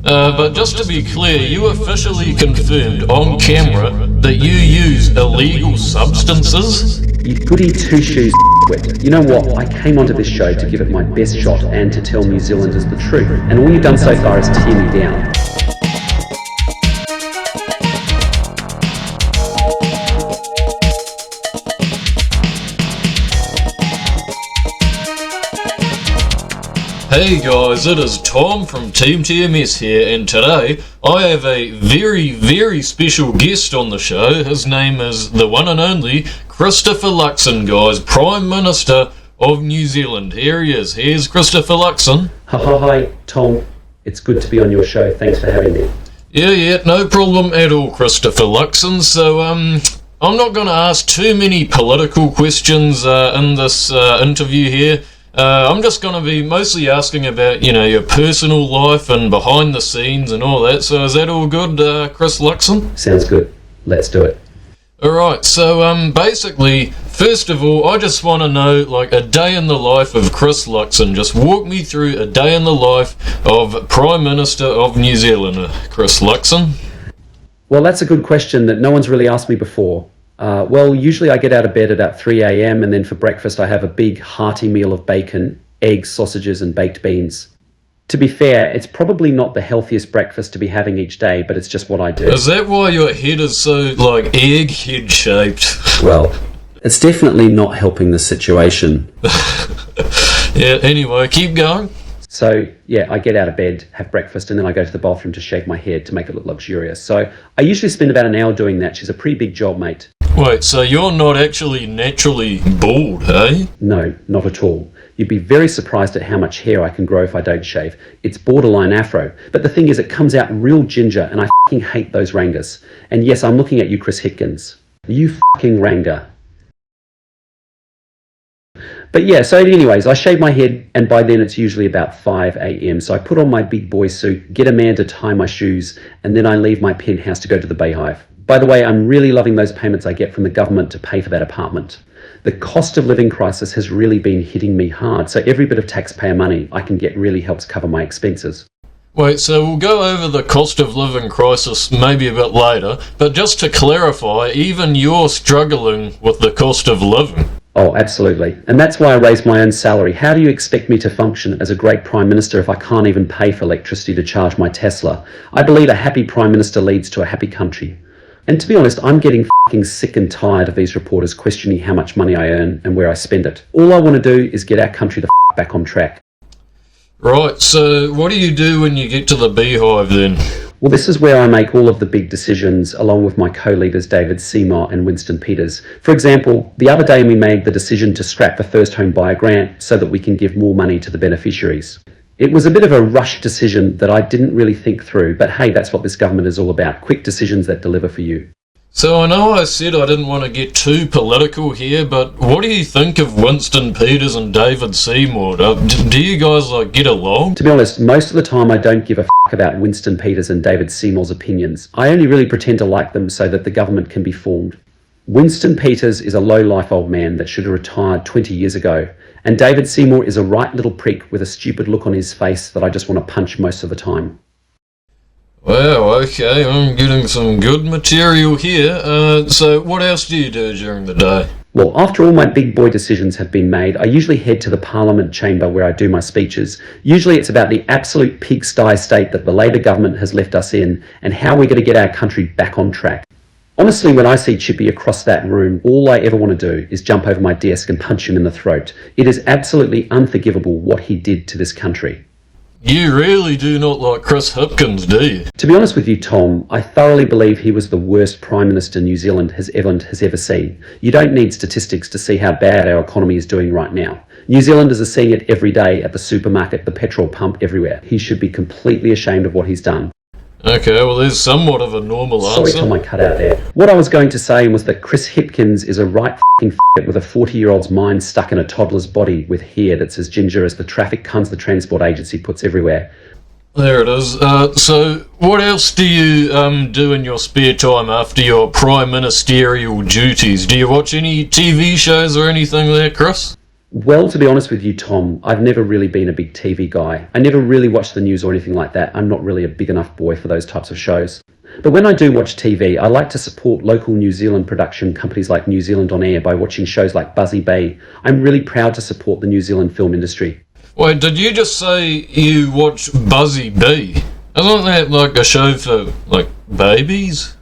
But just to be clear, you officially confirmed on camera that you use illegal substances? You goody two-shoes You know what? I came onto this show to give it my best shot and to tell New Zealanders the truth. And all you've done so far is tear me down. Hey guys, it is Tom from TeamTMS here, and today I have a very, very special guest on the show. His name is the one and only Christopher Luxon, guys, Prime Minister of New Zealand. Here he is. Here's Christopher Luxon. Hi, Tom. It's good to be on your show. Thanks for having me. Yeah, no problem at all, Christopher Luxon. So, I'm not going to ask too many political questions in this interview here. I'm just going to be mostly asking about, your personal life and behind the scenes and all that. So is that all good, Chris Luxon? Sounds good. Let's do it. Alright, so basically, first of all, I just want to know, like, a day in the life of Chris Luxon. Just walk me through a day in the life of Prime Minister of New Zealand, Chris Luxon. Well, that's a good question that no one's really asked me before. Usually I get out of bed at about 3 a.m. and then for breakfast I have a big hearty meal of bacon, eggs, sausages and baked beans. To be fair, it's probably not the healthiest breakfast to be having each day, but it's just what I do. Is that why your head is so, like, egghead shaped? Well, it's definitely not helping the situation. Yeah, anyway, keep going. So, yeah, I get out of bed, have breakfast, and then I go to the bathroom to shave my head to make it look luxurious. So I usually spend about an hour doing that. She's a pretty big job, mate. Wait, so you're not actually naturally bald, eh? No, not at all. You'd be very surprised at how much hair I can grow if I don't shave. It's borderline afro. But the thing is, it comes out real ginger, and I fucking hate those rangers. And yes, I'm looking at you, Chris Hipkins. You fucking ranger. But yeah, so anyways, I shave my head, and by then it's usually about 5 a.m. So I put on my big boy suit, get a man to tie my shoes, and then I leave my penthouse to go to the Beehive. By the way, I'm really loving those payments I get from the government to pay for that apartment. The cost of living crisis has really been hitting me hard, so every bit of taxpayer money I can get really helps cover my expenses. Wait, so we'll go over the cost of living crisis maybe a bit later, but just to clarify, even you're struggling with the cost of living. Oh, absolutely. And that's why I raised my own salary. How do you expect me to function as a great Prime Minister if I can't even pay for electricity to charge my Tesla? I believe a happy Prime Minister leads to a happy country. And to be honest, I'm getting fucking sick and tired of these reporters questioning how much money I earn and where I spend it. All I want to do is get our country the back on track. Right, so what do you do when you get to the Beehive then? Well, this is where I make all of the big decisions along with my co-leaders 𝗬𝗲𝘁𝗲𝗍 and Winston Peters. For example, the other day we made the decision to scrap the first home buyer grant so that we can give more money to the beneficiaries. It was a bit of a rushed decision that I didn't really think through, but hey, that's what this government is all about, quick decisions that deliver for you. So I know I said I didn't want to get too political here, but what do you think of Winston Peters and 𝗬𝗲𝗁𝗍𝗍? Do you guys, like, get along? To be honest, most of the time I don't give a about Winston Peters and 𝗬𝗲𝗁𝗍𝗍's opinions. I only really pretend to like them so that the government can be formed. Winston Peters is a low-life old man that should have retired 20 years ago, and 𝗬𝗲𝗁𝗍𝗍 is a right little prick with a stupid look on his face that I just want to punch most of the time. Wow, okay, I'm getting some good material here. So what else do you do during the day? Well, after all my big boy decisions have been made, I usually head to the Parliament chamber where I do my speeches. Usually it's about the absolute pigsty state that the Labour government has left us in and how we're going to get our country back on track. Honestly, when I see Chippy across that room, all I ever want to do is jump over my desk and punch him in the throat. It is absolutely unforgivable what he did to this country. You really do not like Chris Hipkins, do you? To be honest with you, Tom, I thoroughly believe he was the worst Prime Minister New Zealand has ever seen. You don't need statistics to see how bad our economy is doing right now. New Zealanders are seeing it every day at the supermarket, the petrol pump, everywhere. He should be completely ashamed of what he's done. Okay, well, there's somewhat of a normal answer. Sorry, Tom, I cut out there. What I was going to say was that Chris Hipkins is a right f***ing with a 40-year-old's mind stuck in a toddler's body with hair that's as ginger as the traffic cunts the transport agency puts everywhere. There it is. So, what else do you do in your spare time after your prime ministerial duties? Do you watch any TV shows or anything there, Chris? Well, to be honest with you, Tom, I've never really been a big TV guy. I never really watch the news or anything like that. I'm not really a big enough boy for those types of shows. But when I do watch TV, I like to support local New Zealand production companies like New Zealand On Air by watching shows like Buzzy Bay. I'm really proud to support the New Zealand film industry. Wait, did you just say you watch Buzzy Bee? Isn't that like a show for, like, babies?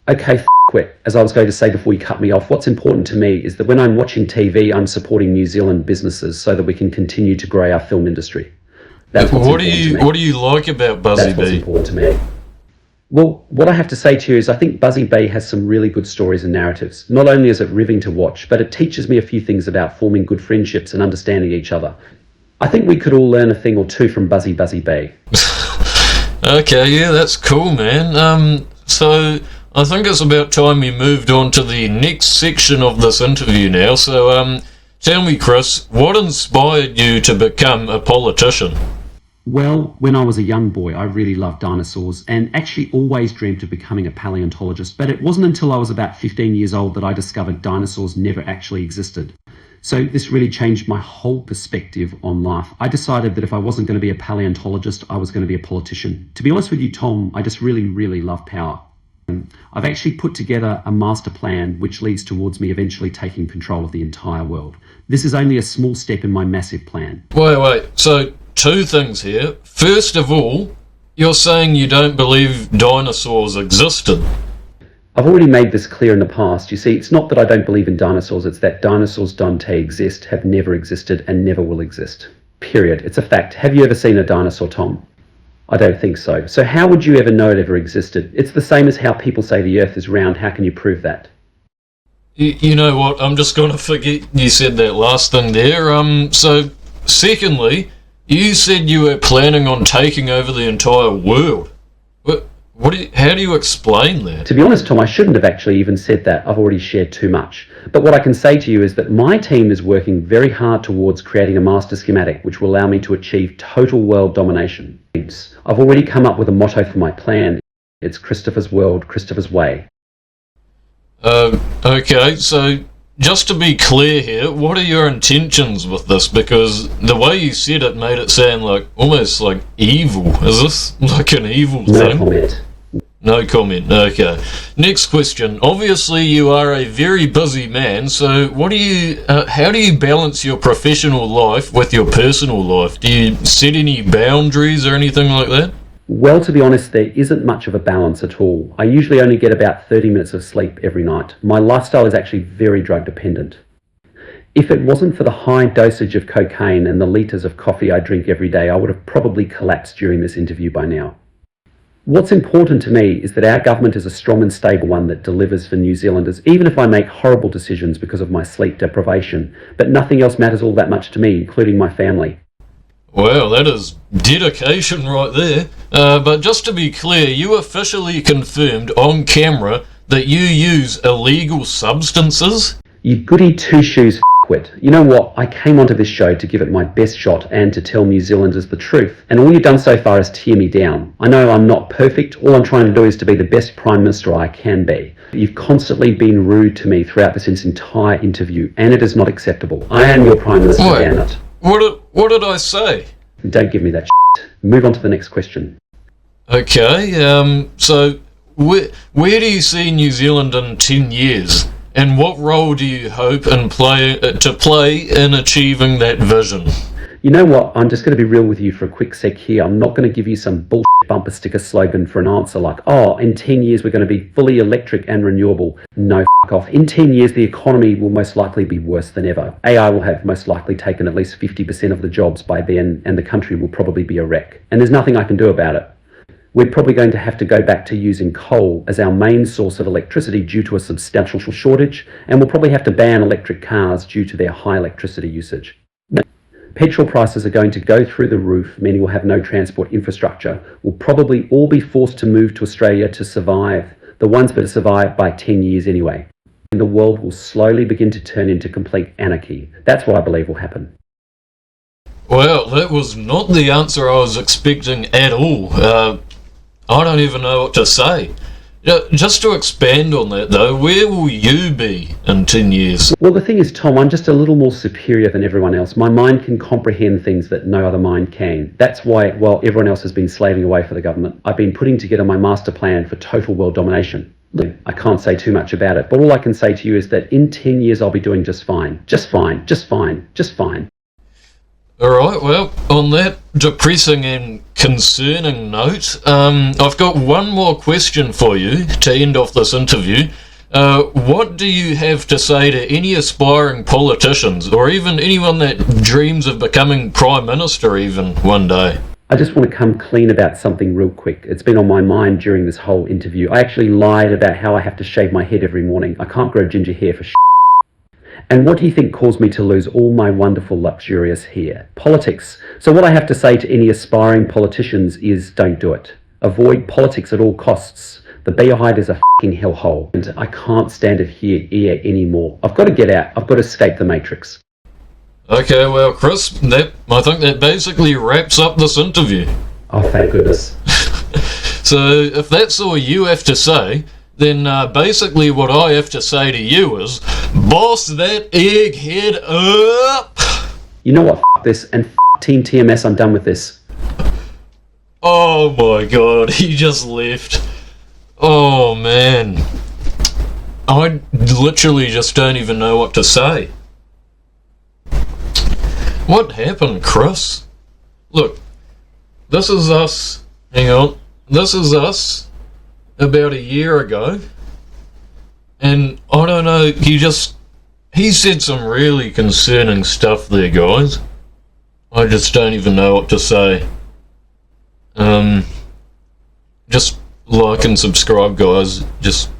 Okay, quit. As I was going to say before you cut me off, what's important to me is that when I'm watching TV, I'm supporting New Zealand businesses so that we can continue to grow our film industry. That's what's What do you like about Buzzy That's what's Bee? important to me. Well, what I have to say to you is I think Buzzy Bay has some really good stories and narratives. Not only is it riveting to watch, but it teaches me a few things about forming good friendships and understanding each other. I think we could all learn a thing or two from Buzzy Bay. Okay, yeah, that's cool, man. So I think it's about time we moved on to the next section of this interview now. So, tell me, Chris, what inspired you to become a politician? Well, when I was a young boy, I really loved dinosaurs and actually always dreamt of becoming a paleontologist, but it wasn't until I was about 15 years old that I discovered dinosaurs never actually existed. So this really changed my whole perspective on life. I decided that if I wasn't going to be a paleontologist, I was going to be a politician. To be honest with you, Tom, I just really love power. I've actually put together a master plan which leads towards me eventually taking control of the entire world. This is only a small step in my massive plan. Wait, so two things here. First of all, you're saying you don't believe dinosaurs existed. I've already made this clear in the past. You see, it's not that I don't believe in dinosaurs, it's that dinosaurs don't exist, have never existed, and never will exist. Period. It's a fact. Have you ever seen a dinosaur, Tom? I don't think so. So how would you ever know it ever existed? It's the same as how people say the Earth is round. How can you prove that? You know what? I'm just going to forget you said that last thing there. So, secondly, you said you were planning on taking over the entire world. How do you explain that? To be honest, Tom, I shouldn't have actually even said that. I've already shared too much. But what I can say to you is that my team is working very hard towards creating a master schematic which will allow me to achieve total world domination. I've already come up with a motto for my plan. It's Christopher's World, Christopher's Way. Okay, so just to be clear here, what are your intentions with this? Because the way you said it made it sound like almost like evil. Is this like an evil thing? No comment. No comment. Okay. Next question. Obviously, you are a very busy man. So, how do you balance your professional life with your personal life? Do you set any boundaries or anything like that? Well, to be honest, there isn't much of a balance at all. I usually only get about 30 minutes of sleep every night. My lifestyle is actually very drug dependent. If it wasn't for the high dosage of cocaine and the litres of coffee I drink every day, I would have probably collapsed during this interview by now. What's important to me is that our government is a strong and stable one that delivers for New Zealanders, even if I make horrible decisions because of my sleep deprivation. But nothing else matters all that much to me, including my family. Well, that is dedication right there. But just to be clear, you officially confirmed on camera that you use illegal substances? You goody two-shoes quit. You know what? I came onto this show to give it my best shot and to tell New Zealanders the truth. And all you've done so far is tear me down. I know I'm not perfect. All I'm trying to do is to be the best Prime Minister I can be. You've constantly been rude to me throughout this entire interview, and it is not acceptable. I am your Prime Minister, damn it. What did I say? Don't give me that shit. Move on to the next question. Okay, so where do you see New Zealand in 10 years? And what role do you hope to play in achieving that vision? You know what? I'm just going to be real with you for a quick sec here. I'm not going to give you some bullshit bumper sticker slogan for an answer like, oh, in 10 years we're going to be fully electric and renewable. No, f*** off. In 10 years the economy will most likely be worse than ever. AI will have most likely taken at least 50% of the jobs by then, and the country will probably be a wreck. And there's nothing I can do about it. We're probably going to have to go back to using coal as our main source of electricity due to a substantial shortage, and we'll probably have to ban electric cars due to their high electricity usage. Petrol prices are going to go through the roof, meaning we'll have no transport infrastructure. We'll probably all be forced to move to Australia to survive, the ones that survive by 10 years anyway. And the world will slowly begin to turn into complete anarchy. That's what I believe will happen. Well, that was not the answer I was expecting at all. I don't even know what to say. Just to expand on that, though, where will you be in 10 years? Well, the thing is, Tom, I'm just a little more superior than everyone else. My mind can comprehend things that no other mind can. That's why, while everyone else has been slaving away for the government, I've been putting together my master plan for total world domination. Look, I can't say too much about it, but all I can say to you is that in 10 years I'll be doing just fine. Just fine, just fine, just fine. Alright, well, on that depressing and concerning note, I've got one more question for you to end off this interview. What do you have to say to any aspiring politicians, or even anyone that dreams of becoming Prime Minister even one day? I just want to come clean about something real quick. It's been on my mind during this whole interview. I actually lied about how I have to shave my head every morning. I can't grow ginger hair for shit. And what do you think caused me to lose all my wonderful luxurious hair? Politics. So what I have to say to any aspiring politicians is don't do it. Avoid politics at all costs. The 𝗂𝗴𝗲𝗀𝗃 is a f***ing hellhole, and I can't stand it here anymore. I've got to get out. I've got to escape the matrix. Okay, well, Chris, I think that basically wraps up this interview. Oh, thank goodness. So if that's all you have to say, then basically what I have to say to you is, boss that egghead up! You know what, f*** this, and f*** TeamTMS, I'm done with this. Oh my god, he just left. Oh man. I literally just don't even know what to say. What happened, Chris? Look, this is us, hang on, this is us about a year ago, and I don't know, he said some really concerning stuff there, guys. I just don't even know what to say. Just like and subscribe, guys. Just